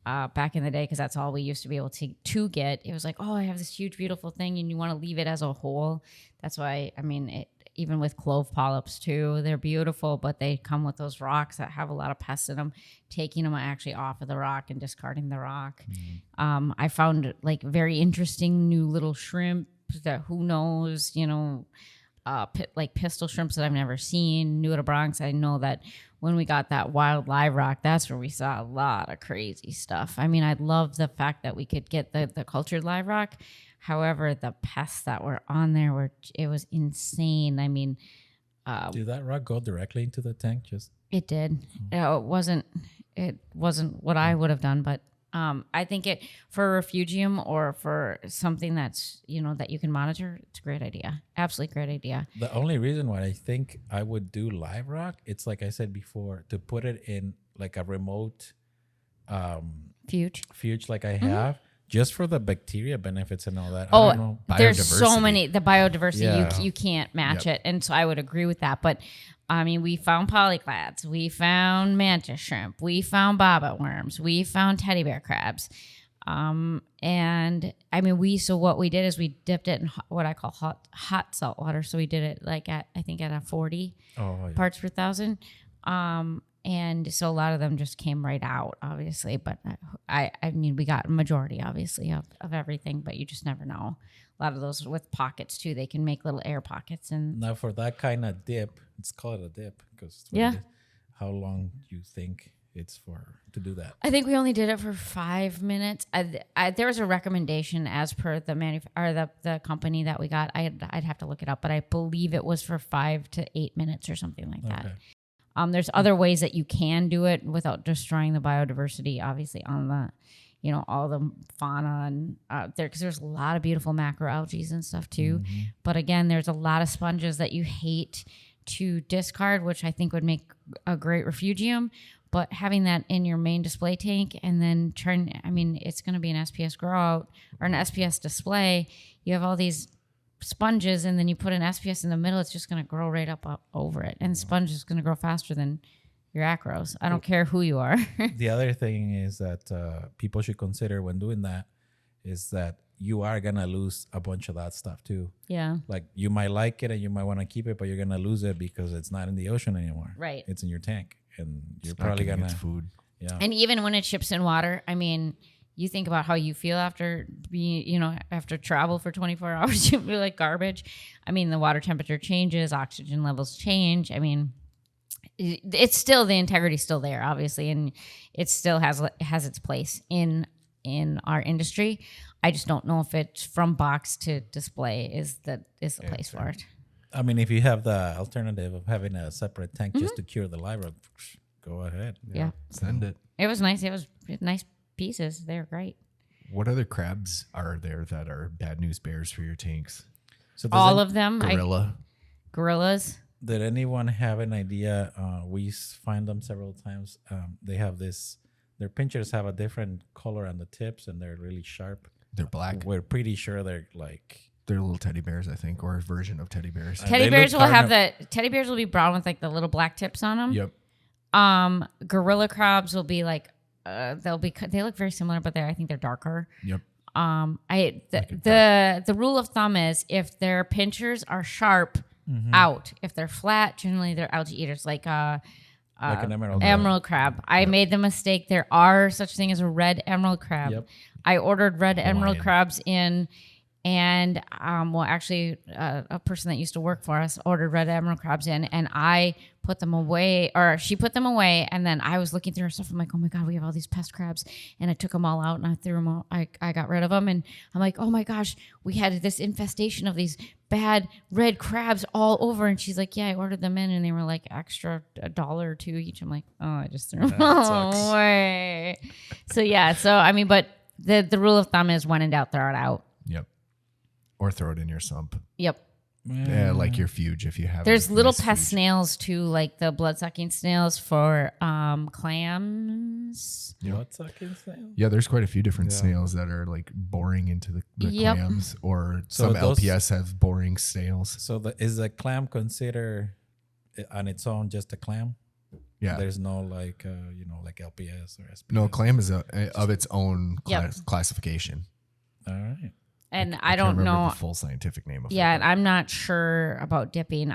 back in the day, because that's all we used to be able to get. It was like, oh, I have this huge, beautiful thing, and you want to leave it as a whole. That's why, I mean, even with clove polyps too, they're beautiful, but they come with those rocks that have a lot of pests in them. Taking them actually off of the rock and discarding the rock. Mm-hmm. I found like very interesting new little shrimp that who knows, like pistol shrimps that I've never seen. Nudibranchs, I know that when we got that wild live rock, that's where we saw a lot of crazy stuff. I mean, I love the fact that we could get the cultured live rock. However, the pests that were on there it was insane. I mean, did that rock go directly into the tank? Just it did. It wasn't what I would have done, but I think for a refugium or for something that's that you can monitor, it's a great idea. Absolutely great idea. the only reason why I think I would do live rock, it's like I said before, to put it in like a remote fuge like I have. Just for the bacteria benefits and all that. I don't know. There's so Biodiversity. many. The biodiversity, Yeah. you can't match it. And so I would agree with that. But, I mean, we found polyclads. We found mantis shrimp. We found bobbit worms. We found teddy bear crabs. And, I mean, so what we did is we dipped it in what I call hot salt water. So we did it like at a 40 parts per thousand. And so a lot of them just came right out, obviously. But I mean, we got a majority, obviously, of everything. But you just never know. A lot of those with pockets, too. They can make little air pockets. And Now, for that kind of dip, let's call it a dip. Because how long do you think it's to do that? I think we only did it for 5 minutes. There was a recommendation as per the company that we got. I'd have to look it up. But I believe it was for 5 to 8 minutes or something like that. There's other ways that you can do it without destroying the biodiversity, obviously, on the, all the fauna and there, because there's a lot of beautiful macroalgae and stuff too. Mm-hmm. But again, there's a lot of sponges that you hate to discard, which I think would make a great refugium. But having that in your main display tank and then it's going to be an SPS grow out or an SPS display. You have all these sponges and then you put an SPS in the middle, it's just going to grow right up over it. And sponge is going to grow faster than your acros. I don't care who you are. The other thing is that people should consider when doing that is that you are going to lose a bunch of that stuff too. Yeah. Like you might like it and you might want to keep it, but you're going to lose it because it's not in the ocean anymore. Right. It's in your tank and you're Not probably getting going its to food. Yeah. And even when it ships in water, I mean, you think about how you feel after after travel for 24 hours, you feel like garbage. I mean, the water temperature changes, oxygen levels change. I mean, it's still, the integrity's still there, obviously, and it still has its place in our industry. I just don't know if it's from box to display is the place for it. I mean, if you have the alternative of having a separate tank just to cure the live rock, go ahead. Yeah. Send it. It was nice. It was nice pieces. They were great. What other crabs are there that are bad news bears for your tanks? So All of them. Gorillas. Did anyone have an idea? We find them several times. They have their pinchers have a different color on the tips and they're really sharp. They're black. We're pretty sure they're like... They're little teddy bears, I think, or a version of teddy bears. Teddy bears will be brown with like the little black tips on them. Yep. Gorilla crabs will be like, they look very similar, but I think they're darker. Yep. The rule of thumb is if their pinchers are sharp, out. If they're flat, generally they're algae eaters, like an emerald crab. I made the mistake. There are such thing as a red emerald crab. Yep. I ordered red emerald crabs in, and a person that used to work for us ordered red emerald crabs in, and I put them away, or she put them away, and then I was looking through her stuff. I'm like, oh my god, we have all these pest crabs, and I took them all out and I threw them all. I got rid of them, and I'm like, oh my gosh, we had this infestation of these bad red crabs all over. And she's like, yeah, I ordered them in, and they were like extra $1 or $2 each. I'm like, oh, I just threw them away. So yeah, but the rule of thumb is when in doubt, throw it out. Yep. Or throw it in your sump. Yep. Yeah, like your fuge if you have. There's a little nice pest fuge. snails too, like the blood-sucking snails for clams. Blood-sucking snail? Yeah, there's quite a few different Yeah. snails that are like boring into the Yep. clams, or So some those- LPS have boring snails. So is a clam considered on its own just a clam? Yeah. There's no like like LPS or SPS. No, clam is of its own Yep. classification. All right. And I can't don't remember know. the full scientific name of it. Yeah, and but- I'm not sure about dipping.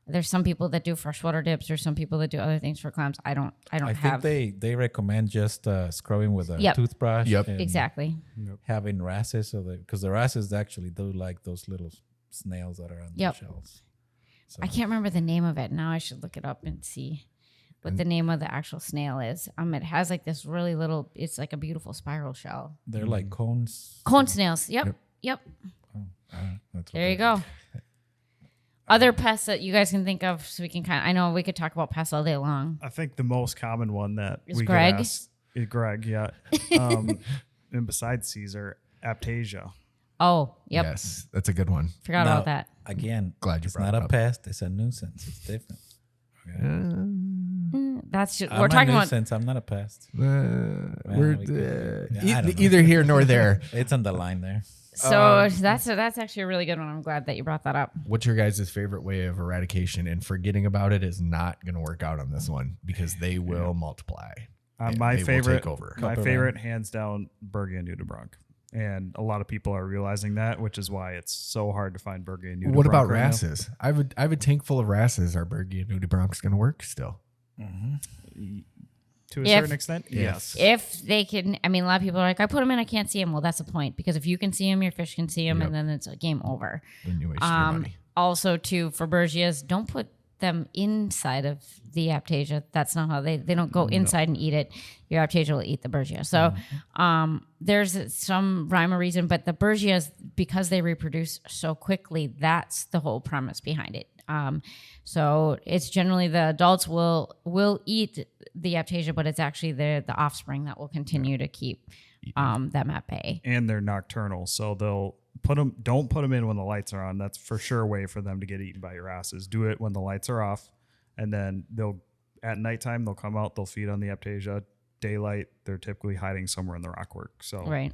There's some people that do freshwater dips, or some people that do other things for clams. I don't I have think they recommend just scrubbing with a Yep. toothbrush. Yep. and exactly. Having wrasses, because the wrasses actually do like those little snails that are on Yep. the shells. So I can't remember the name of it now. I should look it up and see what the name of the actual snail is. It has like this really little. It's like a beautiful spiral shell. they're like cones. Cone snails. Yep. Yep. That's what There you they are. go. Other pests that you guys can think of, so we can I know we could talk about pests all day long. I think the most common one that Is we Greg? get asked is Greg, yeah. And besides Caesar, Aptasia. Oh, yep. Yes, that's a good one. Forgot Now, about that. Again, Glad you it's brought not it a up. pest. It's a nuisance. It's different. That's just, I'm we're a talking about. nuisance. I'm not a pest. We're we could- Yeah, I don't know. either here nor there. It's on the line there. So that's actually a really good one. I'm glad that you brought that up. What's your guys' favorite way of eradication? And forgetting about it is not going to work out on this one because they will multiply. And My they will favorite, take over. my Copperman. favorite, hands down, Bergia nudibranch. And a lot of people are realizing that, which is why it's so hard to find Bergia nudibranch. What about right now. wrasses? I have a tank full of wrasses. Are Bergia nudibranchs going to work still? To a If- certain extent, yes. If they can, a lot of people are like, I put them in, I can't see them. Well, that's the point, because if you can see them, your fish can see them, Yep. and then it's a game over. Then you wasted your money. Also, too, for Bergias, don't put them inside of the Aptasia. That's not how they don't go inside and eat it. Your Aptasia will eat the Bergia. So there's some rhyme or reason, but the Bergias, because they reproduce so quickly, that's the whole premise behind it. So it's generally the adults will eat the Aptasia, but it's actually the offspring that will continue to keep them at bay. And they're nocturnal, so they'll don't put them in when the lights are on. That's for sure a way for them to get eaten by your asses. Do it when the lights are off, and then at nighttime they'll come out, they'll feed on the Aptasia. Daylight, they're typically hiding somewhere in the rockwork. So Right.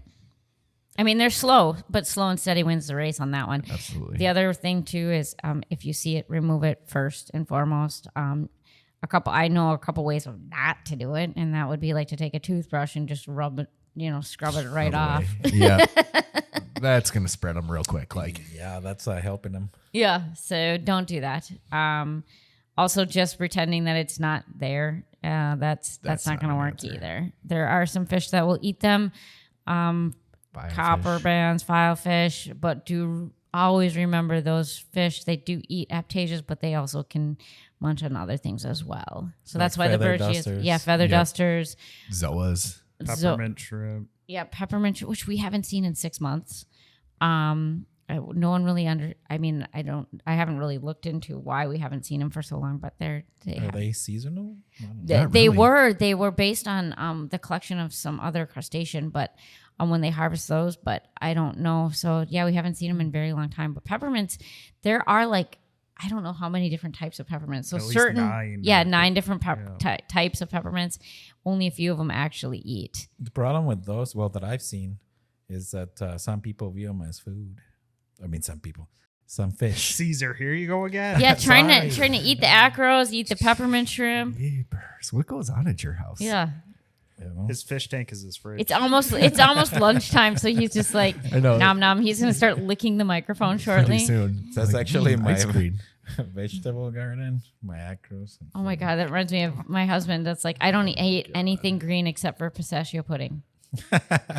They're slow, but slow and steady wins the race on that one. Absolutely. The other thing too is if you see it, remove it first and foremost. I know a couple ways of not to do it, and that would be like to take a toothbrush and just rub it, scrub it right off. Yeah. That's going to spread them real quick. Like, Yeah, that's helping them. Yeah, so don't do that. Also, just pretending that it's not there. That's not not going to an work answer. either. There are some fish that will eat them. Copper biofish. bands, filefish, but do always remember those fish. They do eat Aptasias, but they also can munch on other things as well. So Like that's why the feather Bergia is dusters. feather Yep. dusters. Zoas. peppermint shrimp. Yeah, peppermint, which we haven't seen in 6 months. No one really I haven't really looked into why we haven't seen them for so long, but they Are have. they seasonal? I don't know. Not They really. they were based on the collection of some other crustacean, but when they harvest those, but I don't know. So yeah, we haven't seen them in a very long time. But peppermints, there are like I don't know how many different types of peppermints. So At least certain, 9. 9 different types of peppermints. Only a few of them actually eat. The problem with those, that I've seen, is that some people view them as food. Some fish. Caesar, here you go again. Yeah, trying Sorry. to eat the acros, eat the peppermint shrimp. Neighbors. What goes on at your house? Yeah, You know? His fish tank is his fridge. it's almost lunchtime, so he's just like I know. nom nom. He's gonna start licking the microphone Pretty shortly. soon. That's actually my ice cream. vegetable garden, my acros. Oh my god, that reminds me of my husband. That's like I don't eat anything green except for pistachio pudding.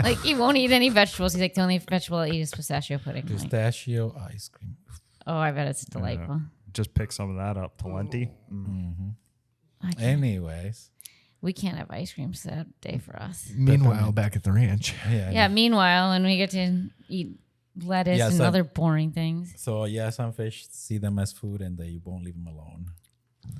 Like he won't eat any vegetables. He's like the only vegetable I eat is pistachio pudding. I'm like, Pistachio ice cream. oh, I bet it's delightful. just pick some of that up. Plenty. I can't- Anyways, we can't have ice cream that day for us. Meanwhile, back at the ranch. Yeah. Meanwhile, and we get to eat lettuce Yeah, and so- other boring things. So yeah, some fish see them as food and they won't leave them alone.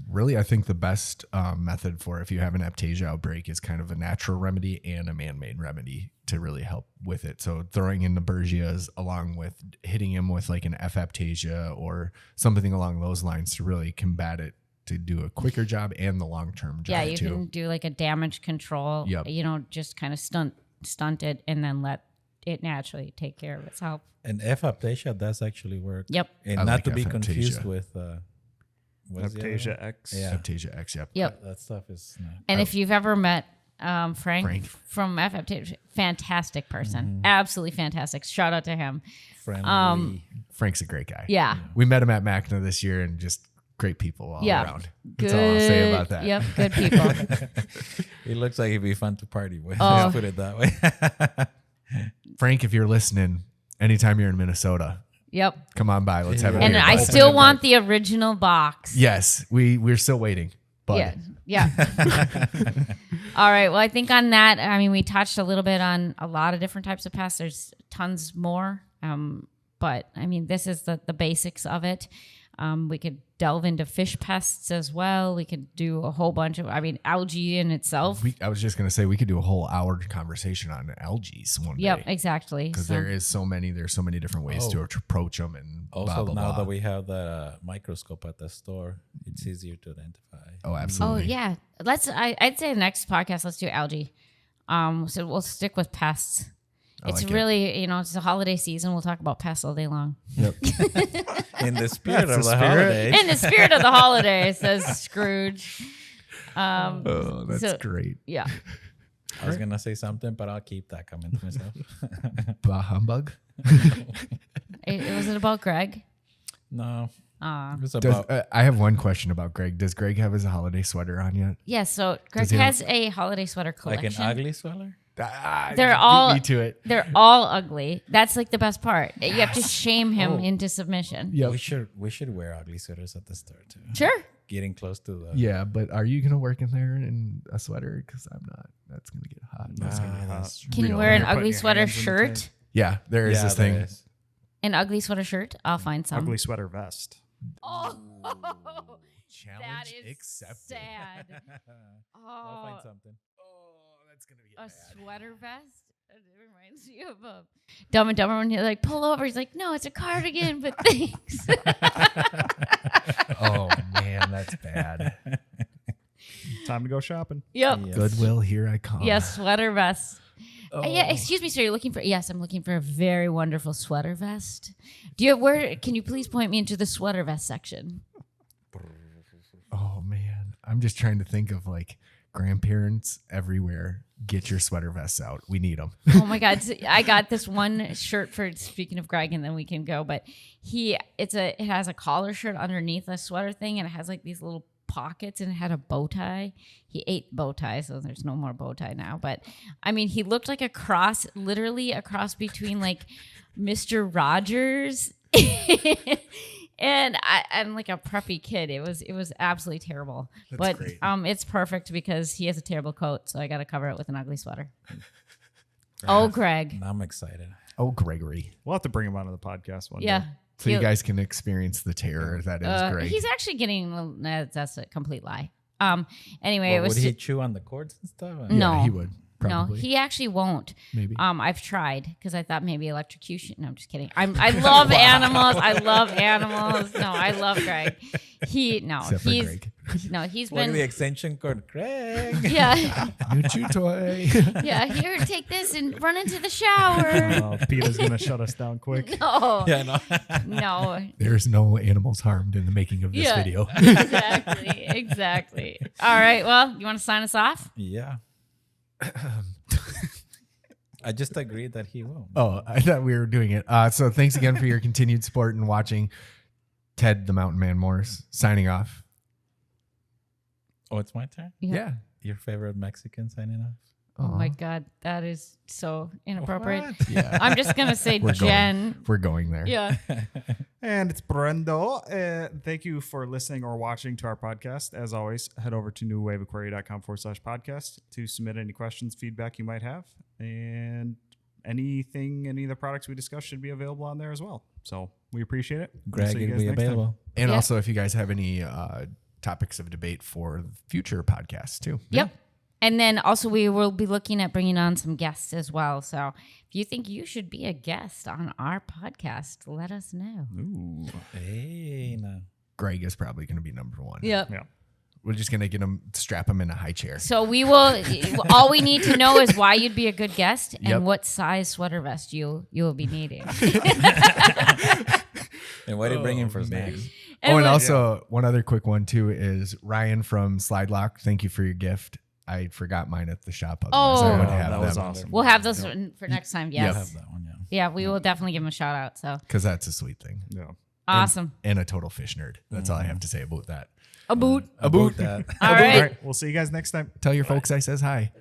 Really, I think the best method for if you have an aptasia outbreak is kind of a natural remedy and a man-made remedy to really help with it. So throwing in the Bergias along with hitting him with like an F-aptasia or something along those lines to really combat it, to do a quicker job and the long-term job Yeah, you too. can do like a damage control. Yep. Just kind of stunt it and then let it naturally take care of itself. And F-aptasia does actually work. Yep. And I not like to be F-aptasia. confused with what is the other Aptasia one? X. Yeah. Aptasia X, yep. Yep. That stuff is not. And if you've ever met Frank Frank. from FF, fantastic person, absolutely fantastic. Shout out to him. Friendly. Frank's a great guy. Yeah, We met him at Macna this year and just great people all Yeah. around. That's all I'll say about that. Yep, good people. It looks like it'd be fun to party with. Oh. Let's put it that way. Frank, if you're listening, anytime you're in Minnesota, Yep. come on by. Let's have a And beer. I Open still it want up. the original box. Yes, we're still waiting. But Yeah. All right. Well, I think on that, I mean, we touched a little bit on a lot of different types of pests. There's tons more. But I mean, this is the basics of it. We could delve into fish pests as well. We could do a whole bunch of, algae in itself. I was just gonna say we could do a whole hour conversation on algae one Yep, day. exactly. Because So- there's so many different ways to approach them and Also, blah, blah, now blah. that we have the microscope at the store, it's easier to identify. Oh, Oh absolutely. yeah. I'd say the next podcast, let's do algae. So we'll stick with pests. It's like it. really, it's the holiday season. We'll talk about pests all day long. Yep. In the spirit That's of the the spirit. holidays. In the spirit of the holiday, says Scrooge. Oh, that's So- great. Yeah. I was gonna say something, but I'll keep that coming to myself. Bah humbug. Was it about Greg? No, it was Does, about I have one question about Greg. Does Greg have his holiday sweater on yet? Yeah, so Greg Does he have- has a holiday sweater like collection. an ugly sweater. They're beat all- me to it. They're all ugly. That's like the best part. You have to shame him into submission. Yep. We should wear ugly sweaters at the store too. Sure. Getting close to the Yeah, but are you gonna work in there in a sweater? Because I'm not. That's gonna get hot. That's gonna get hot. Can you Real wear an hot. ugly your sweater hands in the shirt? tank. Yeah, there is this there thing. is. An ugly sweater shirt? I'll find some. Ugly sweater vest. Oh, that Challenge is accepted. sad. I'll find Oh, something. Oh, that's gonna be a sweater vest? It reminds me of Dumb and Dumber when you're like, pull over. He's like, no, it's a cardigan, but thanks. Oh man, that's bad. Time to go shopping. Yep. Yes. Goodwill, here I come. Yes, sweater vest. Oh. Yeah, excuse me, sir. You're looking for? Yes, I'm looking for a very wonderful sweater vest. Do you where? Can you please point me into the sweater vest section? Oh man, I'm just trying to think of like grandparents everywhere. Get your sweater vests out. We need them. Oh my God, so I got this one shirt for. Speaking of Greg, and then we can go. But it has a collar shirt underneath a sweater thing, and it has like these little pockets, and it had a bow tie. He ate bow tie, so there's no more bow tie now. But I mean, he looked like literally a cross between like Mr. Rogers and I'm like a preppy kid. It was absolutely terrible. But great. it's perfect because he has a terrible coat, so I got to cover it with an ugly sweater. Oh, Greg. I'm excited. Oh, Gregory. We'll have to bring him onto the podcast one Yeah. day. So you He'll- guys can experience the terror that is Greg. He's actually getting that's a complete lie. Anyway, it Well, was would he chew on the cords and stuff? Yeah, no. he would. no, Probably. he actually won't. Maybe. I've tried because I thought maybe electrocution. No, I'm just kidding. I love animals. I love animals. No, I love Greg. Except for he's Greg. no, he's Look at the been extension cord, Craig. yeah, New chew toy. yeah. Here, take this and run into the shower. Peter's gonna shut us down quick. No, Yeah, no. no, There's no animals harmed in the making of this Yeah. video. exactly. All right. Well, you want to sign us off? Yeah. I just agreed that he will. Oh, I thought we were doing it. So thanks again for your continued support and watching. Ted the Mountain Man Morris signing off. Oh, it's my turn? Yeah. Your favorite Mexican signing off? Oh my God, that is so inappropriate. What? Yeah. I'm just gonna say We're Jen. We're going there. Yeah. And it's Brendo. Thank you for listening or watching to our podcast. As always, head over to newwaveaquaria.com/podcast to submit any questions, feedback you might have. And any of the products we discussed should be available on there as well. So we appreciate it. Greg See you will guys be next time. available. And Yeah. also, if you guys have any topics of debate for future podcasts too. Yep. And then also we will be looking at bringing on some guests as well. So if you think you should be a guest on our podcast, let us know. Ooh. Hey, no. Greg is probably going to be number one. Yep. Yeah. We're just going to strap him in a high chair. So we will. All we need to know is why you'd be a good guest and Yep. what size sweater vest you will be needing. And what do you bring in for snacks? And also one other quick one too is Ryan from Slide Lock. Thank you for your gift. I forgot mine at the shop. Otherwise I Oh. would have that was them. awesome. We'll have those for next time. Yep. Yes. Have that one, yeah. Yeah, we will definitely give him a shout out. So Because that's a sweet thing. Yeah. awesome. And a total fish nerd. That's all I have to say about that. A boot. About that. All All right. right. We'll see you guys next time. Tell your folks I says hi.